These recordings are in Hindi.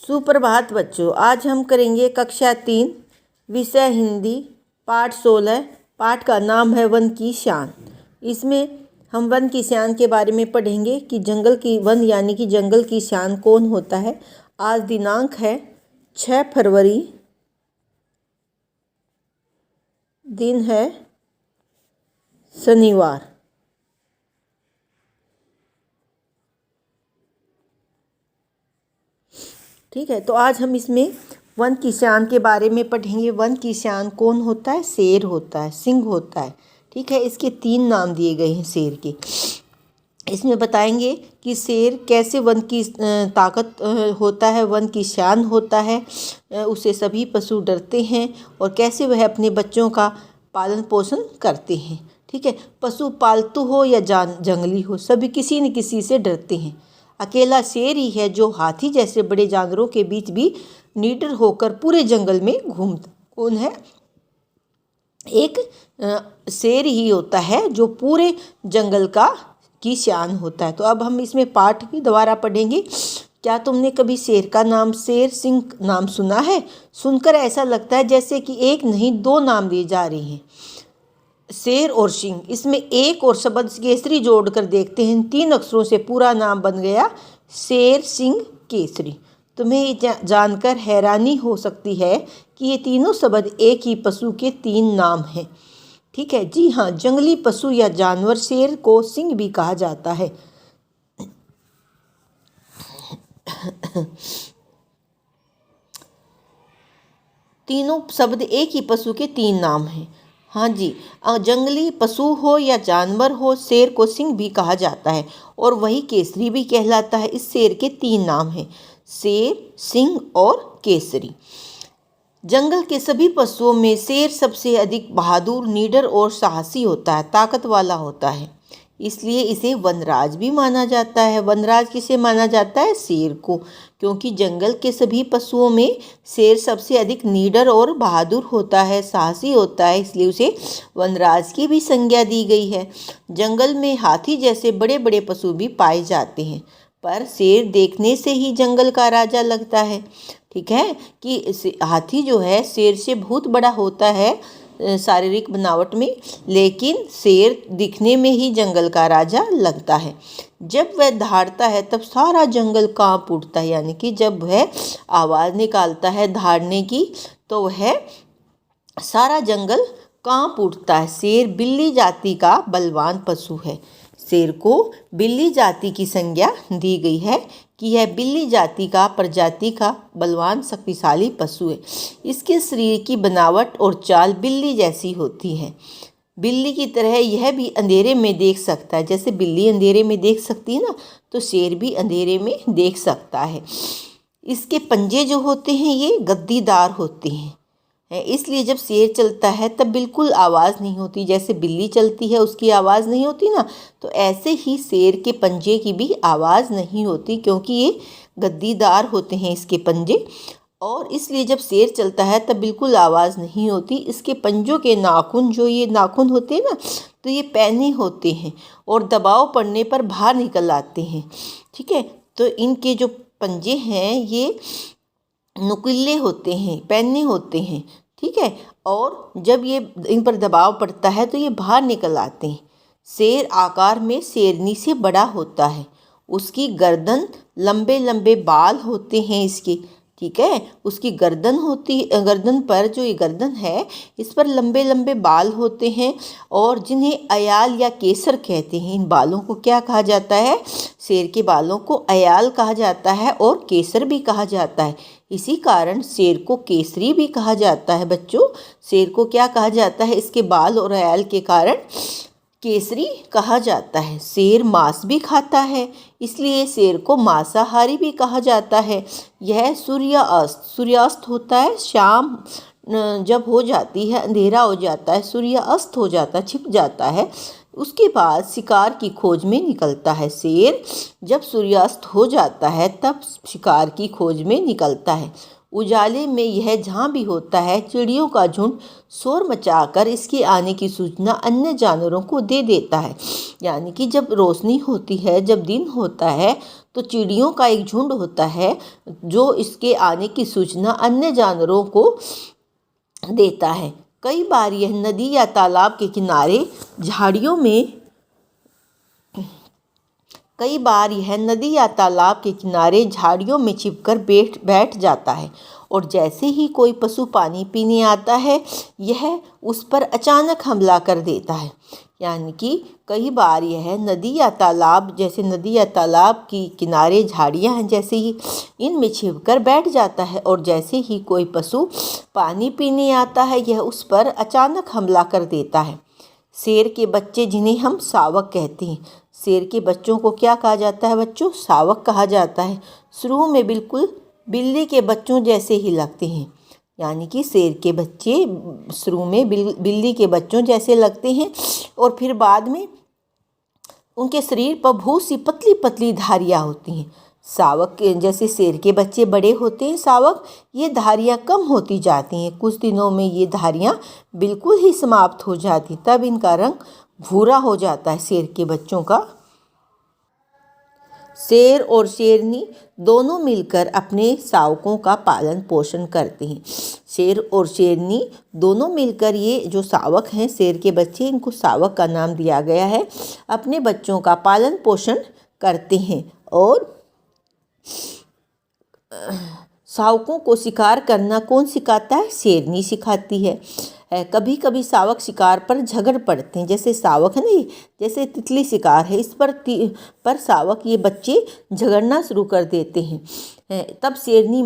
सुप्रभात बच्चों, आज हम करेंगे कक्षा 3 विषय हिंदी पाठ 16। पाठ का नाम है वन की शान। इसमें हम वन की शान के बारे में पढ़ेंगे कि जंगल की वन यानी कि जंगल की शान कौन होता है। आज दिनांक है 6 फरवरी, दिन है शनिवार। ठीक है, तो आज हम इसमें वन की शान के बारे में पढ़ेंगे। वन की शान कौन होता है? शेर होता है, सिंह होता है। ठीक है, इसके 3 नाम दिए गए हैं शेर के। इसमें बताएंगे कि शेर कैसे वन की ताकत होता है, वन की शान होता है, उससे सभी पशु डरते हैं और कैसे वह अपने बच्चों का पालन पोषण करते हैं। ठीक है, पशु पालतू हो या जंगली हो, सभी किसी न किसी से डरते हैं। अकेला शेर ही है जो हाथी जैसे बड़े जानवरों के बीच भी निडर होकर पूरे जंगल में घूमता। कौन है? एक शेर ही होता है जो पूरे जंगल की शान होता है। तो अब हम इसमें पाठ भी दोबारा पढ़ेंगे। क्या तुमने कभी शेर का नाम शेर सिंह नाम सुना है? सुनकर ऐसा लगता है जैसे कि एक नहीं 2 नाम लिए जा रहे हैं, शेर और सिंह। इसमें एक और शब्द केसरी जोड़कर देखते हैं, 3 अक्षरों से पूरा नाम बन गया शेर सिंह केसरी। तुम्हें ये जानकर हैरानी हो सकती है कि ये तीनों शब्द एक ही पशु के 3 नाम हैं। ठीक है, जी हाँ, जंगली पशु या जानवर शेर को सिंह भी कहा जाता है। तीनों शब्द एक ही पशु के 3 नाम हैं। हाँ जी, जंगली पशु हो या जानवर हो, शेर को सिंह भी कहा जाता है और वही केसरी भी कहलाता है। इस शेर के 3 नाम हैं, शेर, सिंह और केसरी। जंगल के सभी पशुओं में शेर सबसे अधिक बहादुर, निडर और साहसी होता है, ताकत वाला होता है। इसलिए इसे वनराज भी माना जाता है। वनराज किसे माना जाता है? शेर को, क्योंकि जंगल के सभी पशुओं में शेर सबसे अधिक निडर और बहादुर होता है, साहसी होता है, इसलिए उसे वनराज की भी संज्ञा दी गई है। जंगल में हाथी जैसे बड़े बड़े पशु भी पाए जाते हैं, पर शेर देखने से ही जंगल का राजा लगता है। ठीक है, कि हाथी जो है शेर से बहुत बड़ा होता है शारीरिक बनावट में, लेकिन शेर दिखने में ही जंगल का राजा लगता है। जब वह दहाड़ता है तब सारा जंगल कांप उठता है, यानी कि जब वह आवाज़ निकालता है दहाड़ने की तो वह सारा जंगल कांप उठता है। शेर बिल्ली जाति का बलवान पशु है। शेर को बिल्ली जाति की संज्ञा दी गई है कि यह बिल्ली जाति का प्रजाति का बलवान शक्तिशाली पशु है। इसके शरीर की बनावट और चाल बिल्ली जैसी होती है। बिल्ली की तरह यह भी अंधेरे में देख सकता है। जैसे बिल्ली अंधेरे में देख सकती है ना, तो शेर भी अंधेरे में देख सकता है। इसके पंजे जो होते हैं ये गद्दीदार होते हैं, इसलिए जब शेर चलता है तब बिल्कुल आवाज़ नहीं होती। जैसे बिल्ली चलती है उसकी आवाज़ नहीं होती ना, तो ऐसे ही शेर के पंजे की भी आवाज़ नहीं होती, क्योंकि ये गद्दीदार होते हैं इसके पंजे, और इसलिए जब शेर चलता है तब बिल्कुल आवाज़ नहीं होती। इसके पंजों के नाखून, जो ये नाखून होते हैं ना, तो ये पैने होते हैं और दबाव पड़ने पर बाहर निकल आते हैं। ठीक है, तो इनके जो पंजे हैं ये नुकीले होते हैं, पैने होते हैं। ठीक है, और जब ये इन पर दबाव पड़ता है तो ये बाहर निकल आते हैं। शेर आकार में शेरनी से बड़ा होता है। उसकी गर्दन, लंबे लंबे बाल होते हैं इसके। ठीक है, उसकी गर्दन पर जो ये गर्दन है इस पर लंबे लंबे बाल होते हैं, और जिन्हें अयाल या केसर कहते हैं। इन बालों को क्या कहा जाता है? शेर के बालों को अयाल कहा जाता है और केसर भी कहा जाता है। इसी कारण शेर को केसरी भी कहा जाता है। बच्चों, शेर को क्या कहा जाता है? इसके बाल और अयाल के कारण केसरी कहा जाता है। शेर मांस भी खाता है, इसलिए शेर को मांसाहारी भी कहा जाता है। यह सूर्यास्त होता है, शाम जब हो जाती है, अंधेरा हो जाता है, सूर्य अस्त हो जाता है, छिप जाता है, उसके बाद शिकार की खोज में निकलता है। शेर जब सूर्यास्त हो जाता है तब शिकार की खोज में निकलता है। उजाले में यह जहाँ भी होता है, चिड़ियों का झुंड शोर मचाकर इसके आने की सूचना अन्य जानवरों को दे देता है। यानी कि जब रोशनी होती है, जब दिन होता है, तो चिड़ियों का एक झुंड होता है जो इसके आने की सूचना अन्य जानवरों को देता है। कई बार यह नदी या तालाब के किनारे झाड़ियों में कई बार यह नदी या तालाब के किनारे झाड़ियों में छिपकर बैठ जाता है और जैसे ही कोई पशु पानी पीने आता है यह उस पर अचानक हमला कर देता है। यानी कि कई बार यह नदी या तालाब, जैसे नदी या तालाब की किनारे झाड़ियां हैं जैसे ही, इनमें छिपकर बैठ जाता है और जैसे ही कोई पशु पानी पीने आता है यह उस पर अचानक हमला कर देता है। शेर के बच्चे, जिन्हें हम शावक कहते हैं, शेर के बच्चों को क्या कहा जाता है बच्चों? शावक कहा जाता है। शुरू में बिल्कुल बिल्ली के बच्चों जैसे ही लगते हैं, यानी कि शेर के बच्चे शुरू में बिल्ली के बच्चों जैसे लगते हैं और फिर बाद में उनके शरीर पर बहुत सी पतली पतली धारियाँ होती हैं। शावक के जैसे शेर के बच्चे बड़े होते हैं शावक, ये धारियाँ कम होती जाती हैं। कुछ दिनों में ये धारियाँ बिल्कुल ही समाप्त हो जाती, तब इनका रंग भूरा हो जाता है शेर के बच्चों का। शेर और शेरनी दोनों मिलकर अपने शावकों का पालन पोषण करते हैं। शेर और शेरनी दोनों मिलकर, ये जो शावक हैं शेर के बच्चे, इनको शावक का नाम दिया गया है, अपने बच्चों का पालन पोषण करते हैं। और शावकों को शिकार करना कौन सिखाता है? शेरनी सिखाती है। कभी कभी शावक शिकार पर झगड़ पड़ते हैं। जैसे शावक है ना, ये जैसे तितली शिकार है, इस पर शावक ये बच्चे झगड़ना शुरू कर देते हैं। तब शेरनी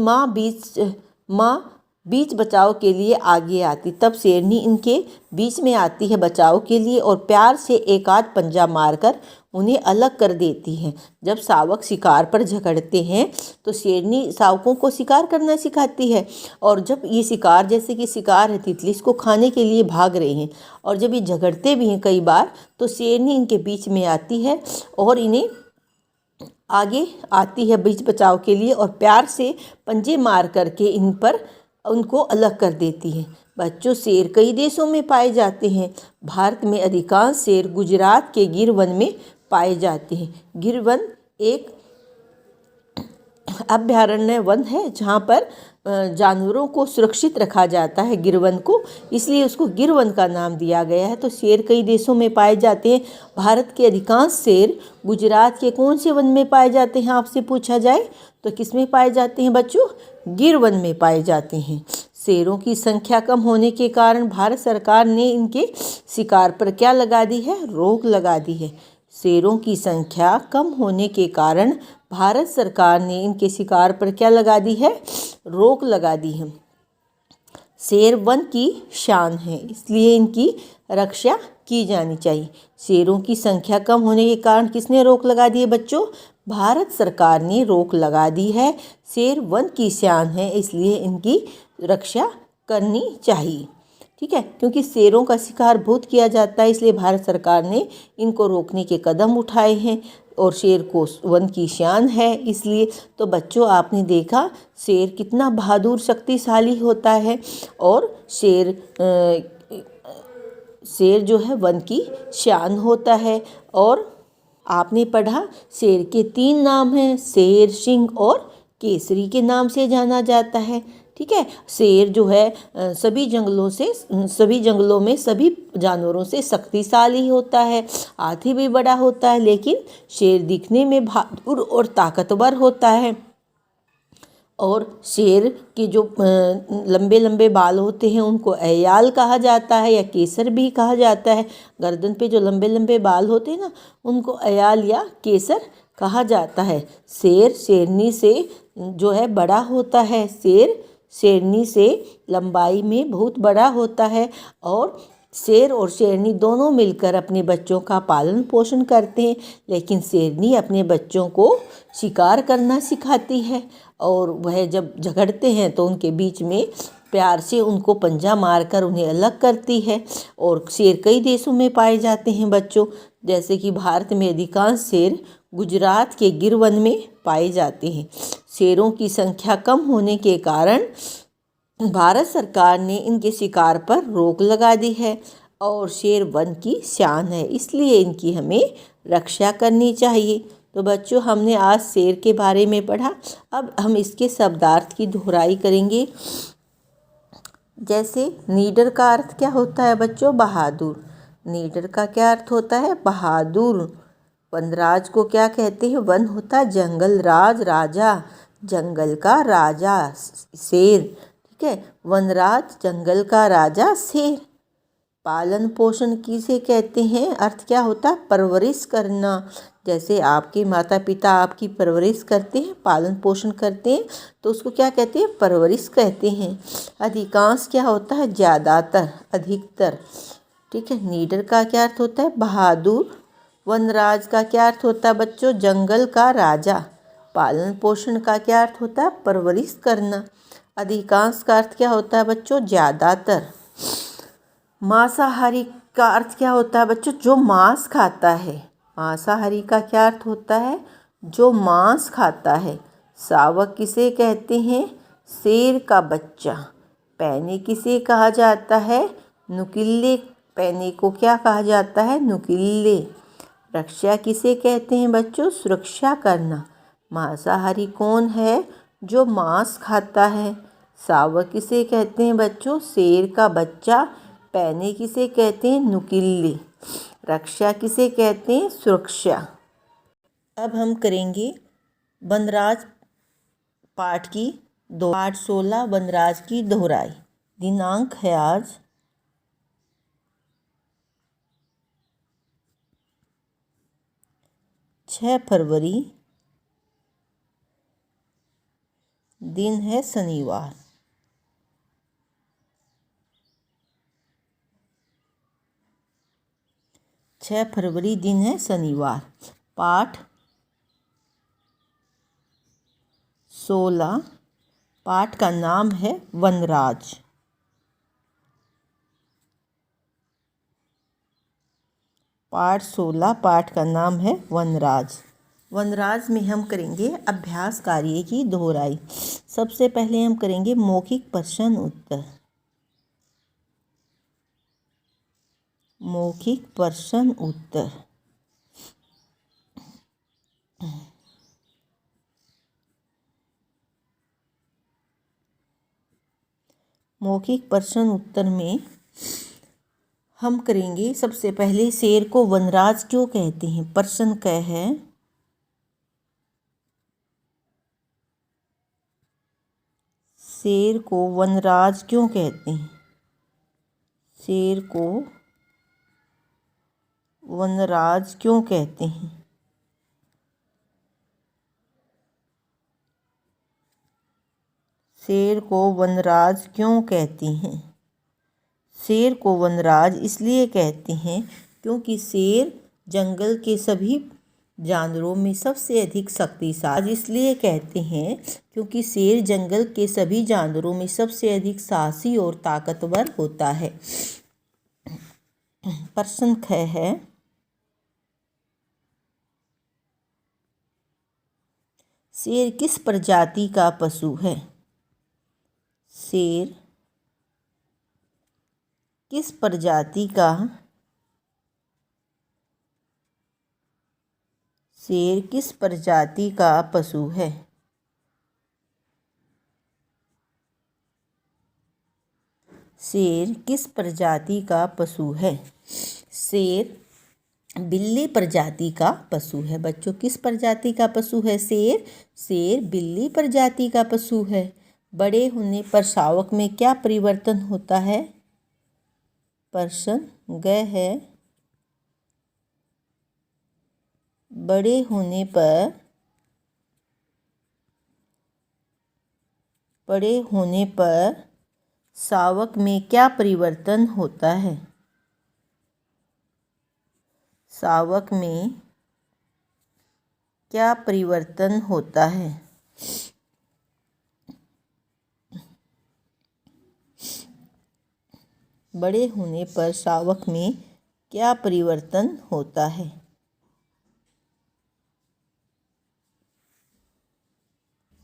माँ बीच बचाव के लिए आगे आती, तब शेरनी इनके बीच में आती है बचाव के लिए और प्यार से एक आध पंजा मारकर उन्हें अलग कर देती है। जब शावक शिकार पर झगड़ते हैं तो शेरनी शावकों को शिकार करना सिखाती है, और जब ये शिकार, जैसे कि शिकार है तितली, इसको खाने के लिए भाग रहे हैं और जब ये झगड़ते भी हैं कई बार, तो शेरनी इनके बीच में आती है और इन्हें आगे आती है बीच बचाव के लिए और प्यार से पंजे मार करके उनको अलग कर देती है। बच्चों, शेर कई देशों में पाए जाते हैं। भारत में अधिकांश शेर गुजरात के गिर वन में पाए जाते हैं। गिर वन एक अभयारण्य वन है जहाँ पर जानवरों को सुरक्षित रखा जाता है, गिर वन को, इसलिए उसको गिर वन का नाम दिया गया है। तो शेर कई देशों में पाए जाते हैं। भारत के अधिकांश शेर गुजरात के कौन से वन में पाए जाते हैं आपसे पूछा जाए तो किस में पाए जाते हैं बच्चों? गिर वन में पाए जाते हैं। शेरों की संख्या कम होने के कारण भारत सरकार ने इनके शिकार पर क्या लगा दी है? रोक लगा दी है। शेरों की संख्या कम होने के कारण भारत सरकार ने इनके शिकार पर क्या लगा दी है? रोक लगा दी है। शेर वन की शान है, इसलिए इनकी रक्षा की जानी चाहिए। शेरों की संख्या कम होने के कारण किसने रोक लगा दी है बच्चों? भारत सरकार ने रोक लगा दी है। शेर वन की शान है, इसलिए इनकी रक्षा करनी चाहिए। ठीक है, क्योंकि शेरों का शिकार बहुत किया जाता है, इसलिए भारत सरकार ने इनको रोकने के कदम उठाए हैं और शेर को वन की शान है इसलिए। तो बच्चों, आपने देखा शेर कितना बहादुर शक्तिशाली होता है और शेर जो है वन की शान होता है। और आपने पढ़ा शेर के 3 नाम हैं, शेर, सिंह और केसरी के नाम से जाना जाता है। ठीक है, शेर जो है सभी जंगलों में सभी जानवरों से शक्तिशाली होता है। हाथी भी बड़ा होता है, लेकिन शेर दिखने में बहादुर और ताकतवर होता है। और शेर के जो लंबे लंबे बाल होते हैं उनको अयाल कहा जाता है या केसर भी कहा जाता है। गर्दन पे जो लंबे लंबे बाल होते हैं ना, उनको अयाल या केसर कहा जाता है। शेर शेरनी से जो है बड़ा होता है। शेर शेरनी से लंबाई में बहुत बड़ा होता है और शेर और शेरनी दोनों मिलकर अपने बच्चों का पालन पोषण करते हैं, लेकिन शेरनी अपने बच्चों को शिकार करना सिखाती है और वह जब झगड़ते हैं तो उनके बीच में प्यार से उनको पंजा मारकर उन्हें अलग करती है। और शेर कई देशों में पाए जाते हैं बच्चों, जैसे कि भारत में अधिकांश शेर गुजरात के गिर वन में पाए जाते हैं। शेरों की संख्या कम होने के कारण भारत सरकार ने इनके शिकार पर रोक लगा दी है और शेर वन की शान है, इसलिए इनकी हमें रक्षा करनी चाहिए। तो बच्चों हमने आज शेर के बारे में पढ़ा। अब हम इसके शब्दार्थ की दोहराई करेंगे। जैसे नीडर का अर्थ क्या होता है बच्चों? बहादुर। नीडर का क्या अर्थ होता है? बहादुर। वनराज को क्या कहते हैं? वन होता है जंगल, राज राजा, जंगल का राजा शेर। ठीक है, वनराज जंगल का राजा शेर। पालन पोषण किसे कहते हैं? अर्थ क्या होता है? परवरिश करना। जैसे आपके माता पिता आपकी परवरिश करते हैं, पालन पोषण करते हैं, तो उसको क्या कहते हैं? परवरिश कहते हैं। अधिकांश क्या होता है? ज़्यादातर, अधिकतर। ठीक है, नीडर का क्या अर्थ होता है? बहादुर। वनराज का क्या अर्थ होता है बच्चों? जंगल का राजा। पालन पोषण का क्या अर्थ होता है? परवरिश करना। अधिकांश का अर्थ क्या होता है बच्चों? ज़्यादातर। मांसाहारी का अर्थ क्या होता है बच्चों? जो मांस खाता है। मांसाहारी का क्या अर्थ होता है? जो मांस खाता है। शावक किसे कहते हैं? शेर का बच्चा। पैने किसे कहा जाता है? नुकीले। पैने को क्या कहा जाता है? नुकीले। रक्षा किसे कहते हैं बच्चों? सुरक्षा करना। मांसाहारी कौन है? जो मांस खाता है। शावक किसे कहते हैं बच्चों? शेर का बच्चा। पैने किसे कहते हैं? नुकीले। रक्षा किसे कहते हैं? सुरक्षा। अब हम करेंगे वनराज पाठ 16 वनराज की दोहराई। दिनांक है आज 6 फरवरी। दिन है शनिवार। दिन है शनिवार। पाठ 16। पाठ का नाम है वनराज। पाठ 16 पाठ का नाम है वनराज। वनराज में हम करेंगे अभ्यास कार्य की दोहराई। सबसे पहले हम करेंगे मौखिक प्रश्न उत्तर। मौखिक प्रश्न उत्तर। मौखिक प्रश्न उत्तर में हम करेंगे सबसे पहले शेर को वनराज क्यों कहते हैं? प्रश्न क है शेर को वनराज क्यों कहते हैं? शेर को वनराज क्यों कहते हैं? शेर को वनराज क्यों कहते हैं? शेर को वनराज इसलिए कहते हैं क्योंकि शेर जंगल के सभी जानवरों में सबसे अधिक शक्तिशाली। इसलिए कहते हैं क्योंकि शेर जंगल के सभी जानवरों में सबसे अधिक साहसी और ताकतवर होता है। प्रश्न ख है शेर किस प्रजाति का पशु है? शेर किस प्रजाति का शेर किस प्रजाति का पशु है? शेर किस प्रजाति का पशु है? शेर बिल्ली प्रजाति का पशु है। बच्चों किस प्रजाति का पशु है शेर? शेर बिल्ली प्रजाति का पशु है। बड़े होने पर शावक में क्या परिवर्तन होता है? प्रश्न ग है बड़े होने पर शावक में क्या परिवर्तन होता है? शावक में क्या परिवर्तन होता है? बड़े होने पर शावक में क्या परिवर्तन होता है?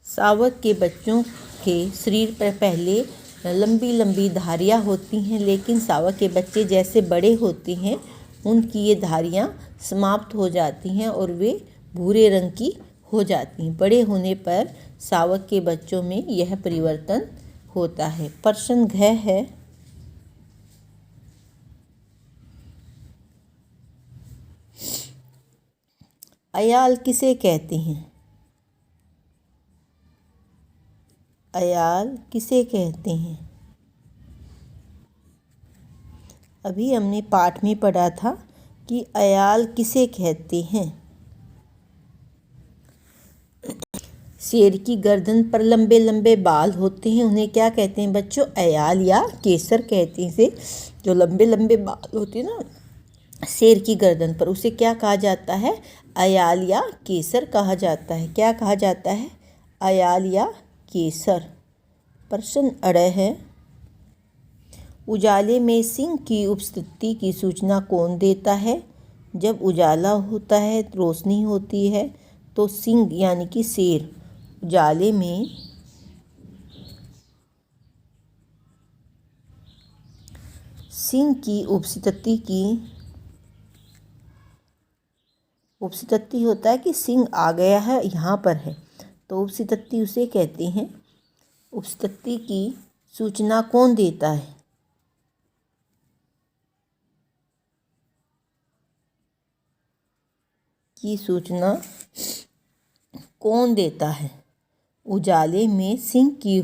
शावक के बच्चों के शरीर पर पहले लंबी लंबी धारियाँ होती हैं, लेकिन शावक के बच्चे जैसे बड़े होते हैं उनकी ये धारियाँ समाप्त हो जाती हैं और वे भूरे रंग की हो जाती हैं। बड़े होने पर शावक के बच्चों में यह परिवर्तन होता है। प्रश्न घ है, अयाल किसे कहते हैं? अयाल किसे कहते हैं? अभी हमने पाठ में पढ़ा था कि अयाल किसे कहते हैं। शेर की गर्दन पर लंबे लंबे बाल होते हैं, उन्हें क्या कहते हैं बच्चों? अयाल या केसर कहते हैं। इसे जो लंबे लंबे बाल होते हैं ना शेर की गर्दन पर, उसे क्या कहा जाता है? अयाल या केसर कहा जाता है। क्या कहा जाता है? अयाल या केसर। प्रश्न अ है, उजाले में सिंह की उपस्थिति की सूचना कौन देता है? जब उजाला होता है, रोशनी होती है, तो सिंह यानी कि शेर उजाले में सिंह की उपस्थिति होता है कि सिंह आ गया है, यहाँ पर है, तो उपस्थिति उसे कहते हैं। उपस्थिति की सूचना कौन देता है? की सूचना कौन देता है? उजाले में सिंह की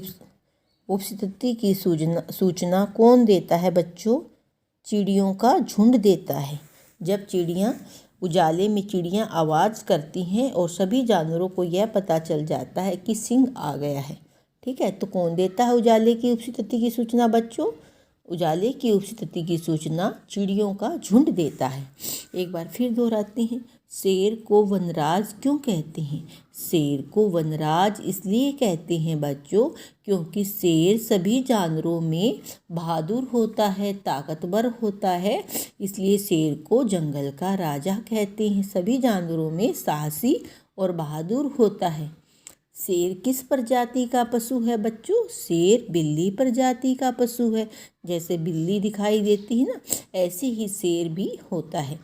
उपस्थिति की सूचना कौन देता है बच्चों? चिड़ियों का झुंड देता है। जब उजाले में चिड़ियाँ आवाज़ करती हैं और सभी जानवरों को यह पता चल जाता है कि सिंह आ गया है। ठीक है, तो कौन देता है उजाले की उपस्थिति की सूचना बच्चों? उजाले की उपस्थिति की सूचना चिड़ियों का झुंड देता है। एक बार फिर दोहराते हैं, शेर को वनराज क्यों कहते हैं? शेर को वनराज इसलिए कहते हैं बच्चों क्योंकि शेर सभी जानवरों में बहादुर होता है, ताकतवर होता है, इसलिए शेर को जंगल का राजा कहते हैं। सभी जानवरों में साहसी और बहादुर होता है। शेर किस प्रजाति का पशु है बच्चों? शेर बिल्ली प्रजाति का पशु है। जैसे बिल्ली दिखाई देती है ना, ऐसे ही शेर भी होता है।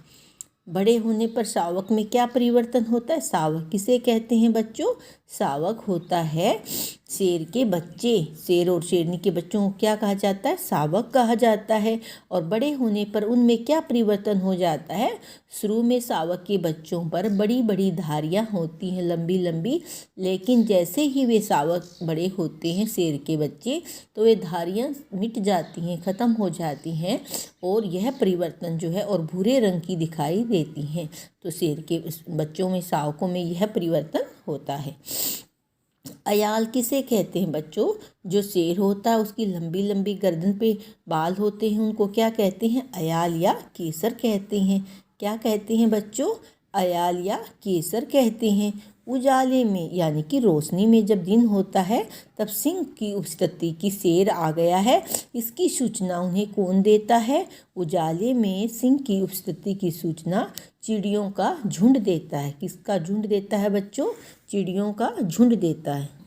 बड़े होने पर शावक में क्या परिवर्तन होता है? शावक किसे कहते हैं बच्चों? शावक होता है शेर के बच्चे। शेर और शेरनी के बच्चों को क्या कहा जाता है? शावक कहा जाता है। और बड़े होने पर उनमें क्या परिवर्तन हो जाता है? शुरू में शावक के बच्चों पर बड़ी बड़ी धारियाँ होती हैं, लंबी लंबी, लेकिन जैसे ही वे शावक बड़े होते हैं शेर के बच्चे, तो वे धारियाँ मिट जाती हैं, ख़त्म हो जाती हैं और यह परिवर्तन जो है और भूरे रंग की दिखाई देती हैं। तो शेर के बच्चों में, शावकों में यह परिवर्तन होता है। अयाल किसे कहते हैं बच्चों? जो शेर होता है उसकी लंबी लंबी गर्दन पे बाल होते हैं, उनको क्या कहते हैं? अयाल या केसर कहते हैं। क्या कहते हैं बच्चों? अयाल या केसर कहते हैं। उजाले में यानी कि रोशनी में जब दिन होता है तब सिंह की उपस्थिति की शेर आ गया है, इसकी सूचना उन्हें कौन देता है? उजाले में सिंह की उपस्थिति की सूचना चिड़ियों का झुंड देता है। किसका झुंड देता है बच्चों? चिड़ियों का झुंड देता है।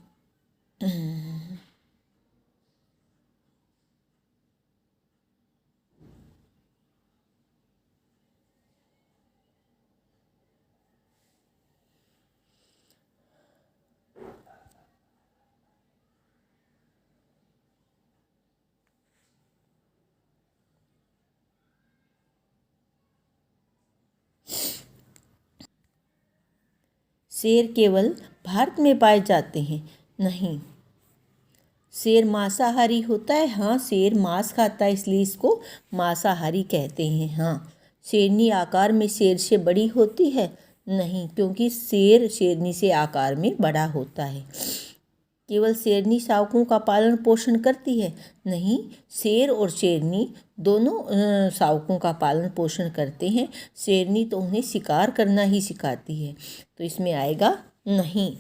शेर केवल भारत में पाए जाते हैं? नहीं। शेर मांसाहारी होता है? हाँ, शेर मांस खाता है, इसलिए इसको मांसाहारी कहते हैं। हाँ। शेरनी आकार में शेर से बड़ी होती है? नहीं, क्योंकि शेर शेरनी से आकार में बड़ा होता है। केवल शेरनी शावकों का पालन पोषण करती है? नहीं, शेर और शेरनी दोनों शावकों का पालन पोषण करते हैं। शेरनी तो उन्हें शिकार करना ही सिखाती है, तो इसमें आएगा नहीं।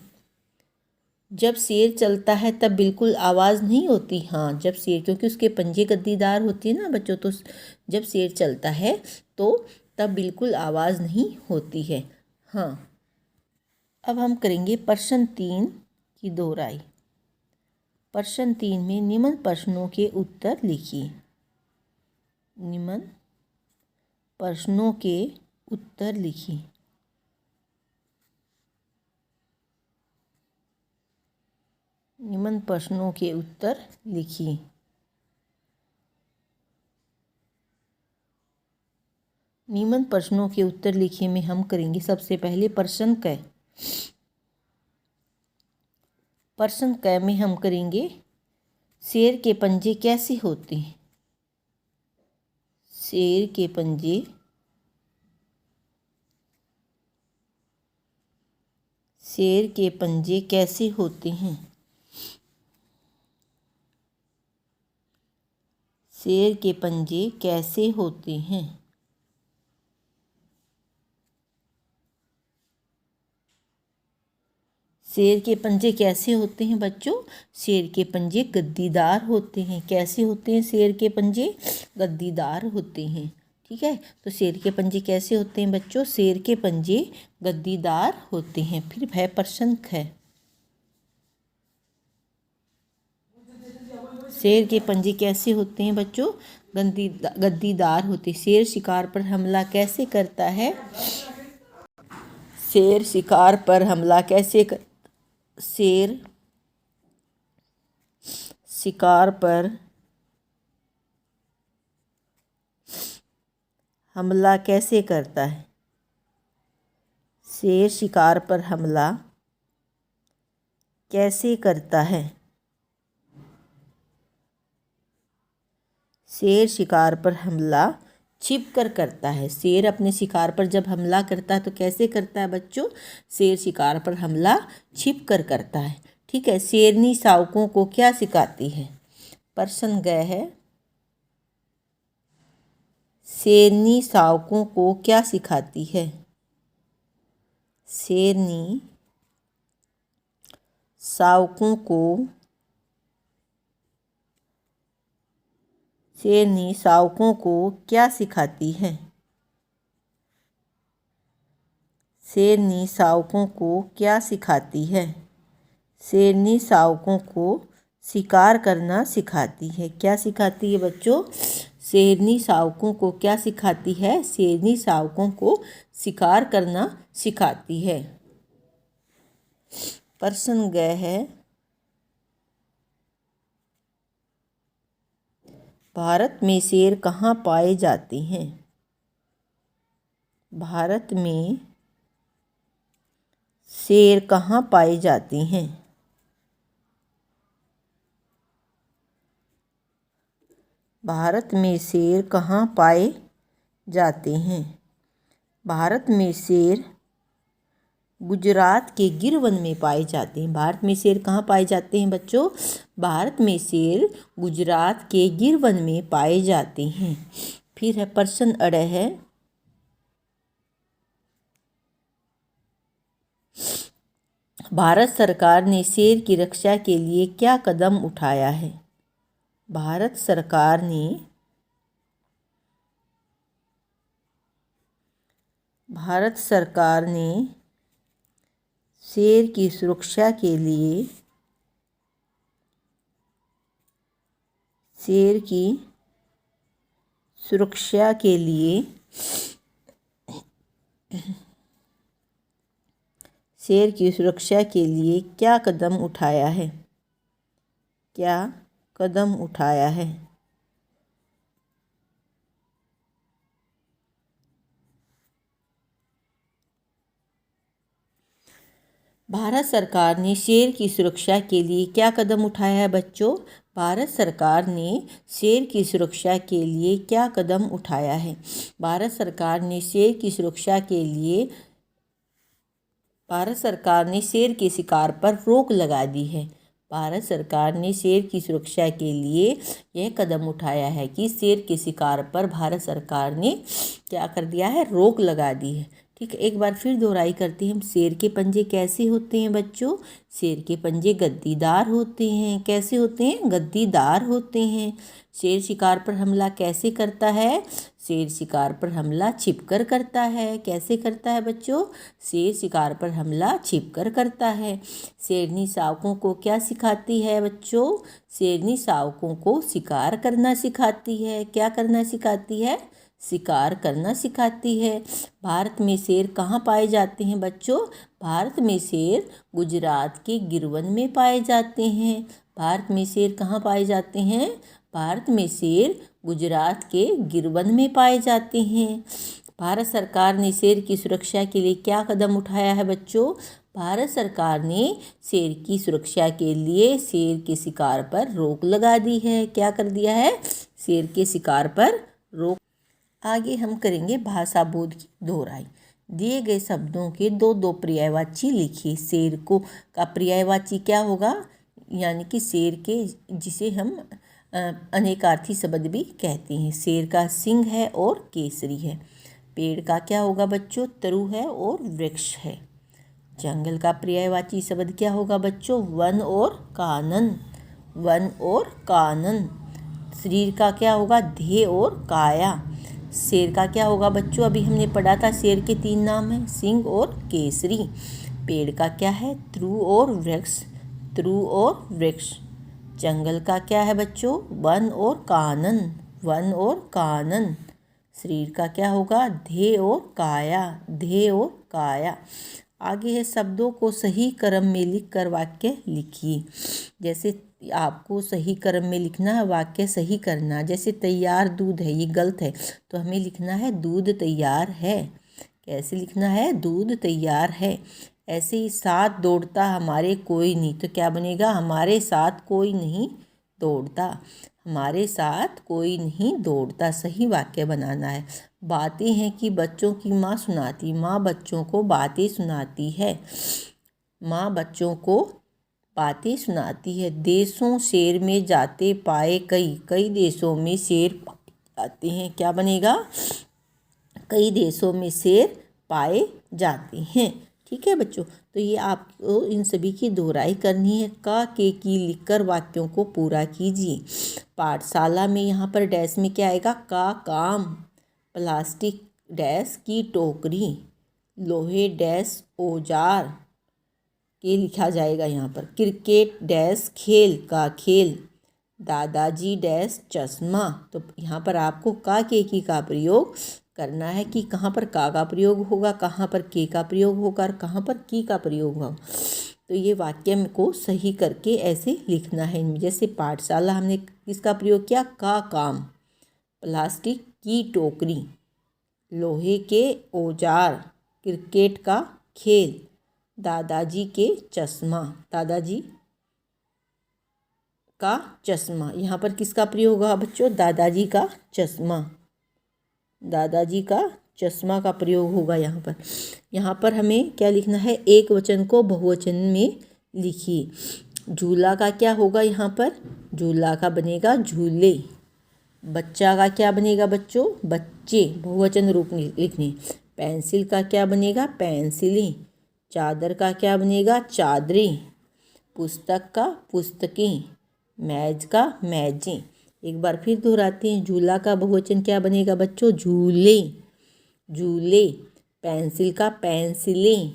जब शेर चलता है तब बिल्कुल आवाज़ नहीं होती? हाँ, जब शेर, क्योंकि उसके पंजे गद्दीदार होती है ना बच्चों, तो जब शेर चलता है तो तब बिल्कुल आवाज़ नहीं होती है। हाँ। अब हम करेंगे प्रश्न 3 की दोहराई। प्रश्न 3 में निम्न प्रश्नों के उत्तर लिखिए। निम्न प्रश्नों के उत्तर लिखिए। निम्न प्रश्नों के उत्तर लिखिए। निम्न प्रश्नों के उत्तर लिखिए में हम करेंगे सबसे पहले प्रश्न क। प्रश्न क में हम करेंगे शेर के पंजे कैसे होते हैं। शेर के पंजे कैसे होते हैं। शेर के पंजे कैसे होते हैं। शेर के पंजे कैसे होते हैं बच्चों। शेर के पंजे गद्दीदार होते हैं। कैसे होते हैं शेर के पंजे। गद्दीदार होते हैं। ठीक है, तो शेर के पंजे कैसे होते हैं बच्चों। शेर के पंजे गद्दीदार होते हैं। फिर है प्रश्न ख। शेर के पंजे कैसे होते हैं बच्चों। गद्दीदार होते। शेर शिकार पर हमला कैसे करता है। शेर शिकार पर हमला कैसे शेर शिकार पर हमला कैसे करता है। शेर शिकार पर हमला कैसे करता है। शेर शिकार पर हमला छिप कर करता है। शेर अपने शिकार पर जब हमला करता है तो कैसे करता है बच्चों। शेर शिकार पर हमला छिप कर करता है। ठीक है, शेरनी शावकों को क्या सिखाती है। प्रश्न ग है शेरनी शावकों को क्या सिखाती है। शेरनी शावकों को क्या सिखाती है। शेरनी शावकों को क्या सिखाती है। शेरनी शावकों को शिकार करना सिखाती है। क्या सिखाती है बच्चों। शेरनी शावकों को क्या सिखाती है। शेरनी शावकों को शिकार करना सिखाती है। प्रश्न ग है भारत में शेर कहाँ पाए जाते हैं। भारत में शेर कहाँ पाए जाते हैं। भारत में शेर कहाँ पाए जाते हैं। भारत में शेर गुजरात के गिर वन में पाए जाते हैं। भारत में शेर कहाँ पाए जाते हैं बच्चों। भारत में शेर गुजरात के गिर वन में पाए जाते हैं। फिर है प्रश्न अड़ है भारत सरकार ने शेर की रक्षा के लिए क्या कदम उठाया है। भारत सरकार ने शेर की सुरक्षा के लिए शेर की सुरक्षा के लिए क्या कदम उठाया है। क्या कदम उठाया है। भारत सरकार ने शेर की सुरक्षा के लिए क्या कदम उठाया है बच्चों। भारत सरकार ने शेर की सुरक्षा के लिए क्या कदम उठाया है। भारत सरकार ने शेर की सुरक्षा के लिए भारत सरकार ने शेर के शिकार पर रोक लगा दी है। भारत सरकार ने शेर की सुरक्षा के लिए यह कदम उठाया है कि शेर के शिकार पर भारत सरकार ने क्या कर दिया है, रोक लगा दी है। ठीक है, एक बार फिर दोहराई करते हैं हम। शेर के पंजे कैसे होते हैं बच्चों। शेर के पंजे गद्दीदार होते हैं। कैसे होते हैं, गद्दीदार होते हैं। शेर शिकार पर हमला कैसे करता है। शेर शिकार पर हमला छिपकर करता है। कैसे करता है बच्चों, शेर शिकार पर हमला छिपकर करता है। शेरनी शावकों को क्या सिखाती है बच्चों। शेरनी शावकों को शिकार करना सिखाती है। क्या करना सिखाती है, शिकार करना सिखाती है। भारत में शेर कहाँ पाए जाते हैं बच्चों? भारत में शेर गुजरात के गिरवन में पाए जाते हैं। भारत में शेर कहाँ पाए जाते हैं? भारत में शेर गुजरात के गिरवन में पाए जाते हैं। भारत सरकार ने शेर की सुरक्षा के लिए क्या कदम उठाया है बच्चों? भारत सरकार ने शेर की सुरक्षा के लिए शेर के शिकार पर रोक लगा दी है। क्या कर दिया है? शेर के शिकार पर रोक। आगे हम करेंगे भाषा बोध की दोहराई। दिए गए शब्दों के दो दो पर्यायवाची लिखिए। शेर को का पर्यायवाची क्या होगा? यानी कि शेर के, जिसे हम अनेकार्थी शब्द भी कहते हैं। शेर का सिंह है और केसरी है। पेड़ का क्या होगा बच्चों? तरु है और वृक्ष है। जंगल का पर्यायवाची शब्द क्या होगा बच्चों? वन और कानन। वन और कानन। शरीर का क्या होगा? देह और काया। शेर का क्या होगा बच्चों? अभी हमने पढ़ा था, शेर के 3 नाम हैं, सिंह और केसरी। पेड़ का क्या है? त्रु और वृक्ष। त्रु और वृक्ष। जंगल का क्या है बच्चों? वन और कानन। वन और कानन। शरीर का क्या होगा? देह और काया। देह और काया। आगे है शब्दों को सही क्रम में लिखकर वाक्य लिखिए। जैसे आपको सही क्रम में लिखना है, वाक्य सही करना। जैसे तैयार दूध है, ये गलत है, तो हमें लिखना है दूध तैयार है। कैसे लिखना है? दूध तैयार है। ऐसे ही साथ दौड़ता हमारे कोई नहीं, तो क्या बनेगा? हमारे साथ कोई नहीं दौड़ता। हमारे साथ कोई नहीं दौड़ता। सही वाक्य बनाना है। बातें हैं कि बच्चों की माँ सुनाती। माँ बच्चों को बातें सुनाती है। माँ बच्चों को बातें सुनाती है। देशों शेर में जाते पाए कई। कई देशों में शेर आते हैं। क्या बनेगा? कई देशों में शेर पाए जाते हैं। ठीक है बच्चों, तो ये आपको इन सभी की दोहराई करनी है। का के की लिखकर वाक्यों को पूरा कीजिए। पाठशाला में यहाँ पर डैश में क्या आएगा? का काम। प्लास्टिक डैश की टोकरी। लोहे डैश औजार के लिखा जाएगा यहाँ पर। क्रिकेट डैश खेल का खेल। दादाजी डैश चश्मा। तो यहाँ पर आपको का के की का प्रयोग करना है कि कहाँ पर का प्रयोग होगा, कहाँ पर के का प्रयोग होगा और कहाँ पर की का प्रयोग होगा। तो ये वाक्य को सही करके ऐसे लिखना है। जैसे पाठशाला हमने किसका प्रयोग किया? का काम। प्लास्टिक की टोकरी। लोहे के औजार। क्रिकेट का खेल। दादाजी के चश्मा। दादाजी का चश्मा। यहाँ पर किसका प्रयोग होगा बच्चों? दादाजी का चश्मा। दादाजी का चश्मा का प्रयोग होगा यहाँ पर। यहाँ पर हमें क्या लिखना है? एक वचन को बहुवचन में लिखिए। झूला का क्या होगा यहाँ पर? झूला का बनेगा झूले। बच्चा का क्या बनेगा बच्चों? बच्चे। बहुवचन रूप में लिखने। पेंसिल का क्या बनेगा? पेंसिलें। चादर का क्या बनेगा? चादरें। पुस्तक का पुस्तकें। मेज का मेजें। एक बार फिर दोहराते हैं। झूला का बहुवचन क्या बनेगा बच्चों? झूले। झूले। पेंसिल का पेंसिलें।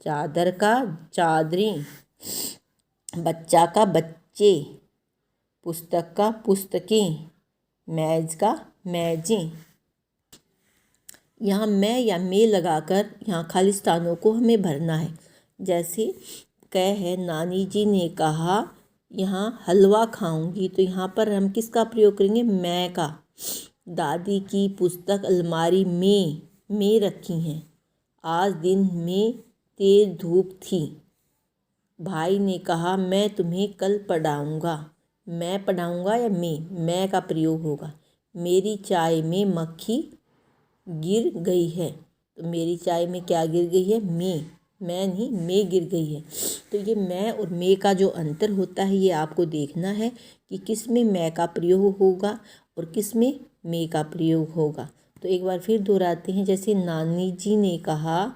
चादर का चादरें। बच्चा का बच्चे। पुस्तक का पुस्तकें। मेज का मेजें। यहाँ मैं या में लगाकर यहाँ खाली स्थानों को हमें भरना है। जैसे कह है, नानी जी ने कहा यहाँ हलवा खाऊंगी, तो यहाँ पर हम किसका प्रयोग करेंगे? मैं का। दादी की पुस्तक अलमारी में रखी हैं। आज दिन में तेज धूप थी। भाई ने कहा मैं तुम्हें कल पढ़ाऊँगा। मैं पढ़ाऊँगा या मैं का प्रयोग होगा। मेरी चाय में मक्खी गिर गई है, तो मेरी चाय में क्या गिर गई है? मैं नहीं, में गिर गई है। तो ये मैं और में का जो अंतर होता है, ये आपको देखना है कि किस में मैं का प्रयोग होगा और किस में में का प्रयोग होगा। तो एक बार फिर दोहराते हैं। जैसे नानी जी ने कहा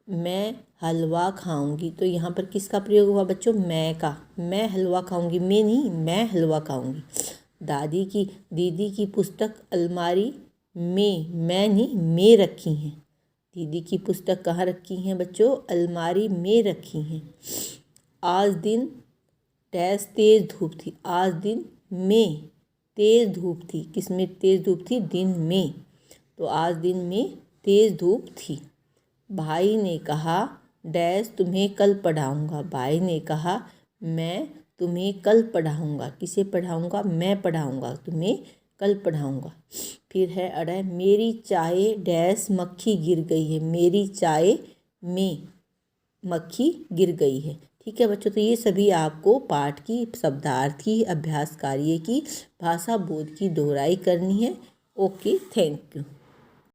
मैं हलवा खाऊंगी, तो यहाँ पर किसका प्रयोग हुआ बच्चों? मैं का। मैं हलवा खाऊंगी, में नहीं, मैं हलवा खाऊंगी। दीदी की पुस्तक अलमारी मैं नहीं, में रखी हैं। दीदी की पुस्तक कहाँ रखी हैं बच्चों? अलमारी में रखी हैं। आज दिन डैश तेज़ धूप थी। आज दिन में तेज़ धूप थी। किस में तेज़ धूप थी? दिन में। तो आज दिन में तेज़ धूप थी। भाई ने कहा डैश तुम्हें कल पढ़ाऊँगा। भाई ने कहा मैं तुम्हें कल पढ़ाऊँगा। किसे पढ़ाऊँगा? मैं पढ़ाऊँगा तुम्हें, कल पढ़ाऊँगा। फिर है अड़ा, मेरी चाय डैश मक्खी गिर गई है। मेरी चाय में मक्खी गिर गई है। ठीक है बच्चों, तो ये सभी आपको पाठ की, शब्दार्थ की, अभ्यास कार्य की, भाषा बोध की दोहराई करनी है। Okay, thank you.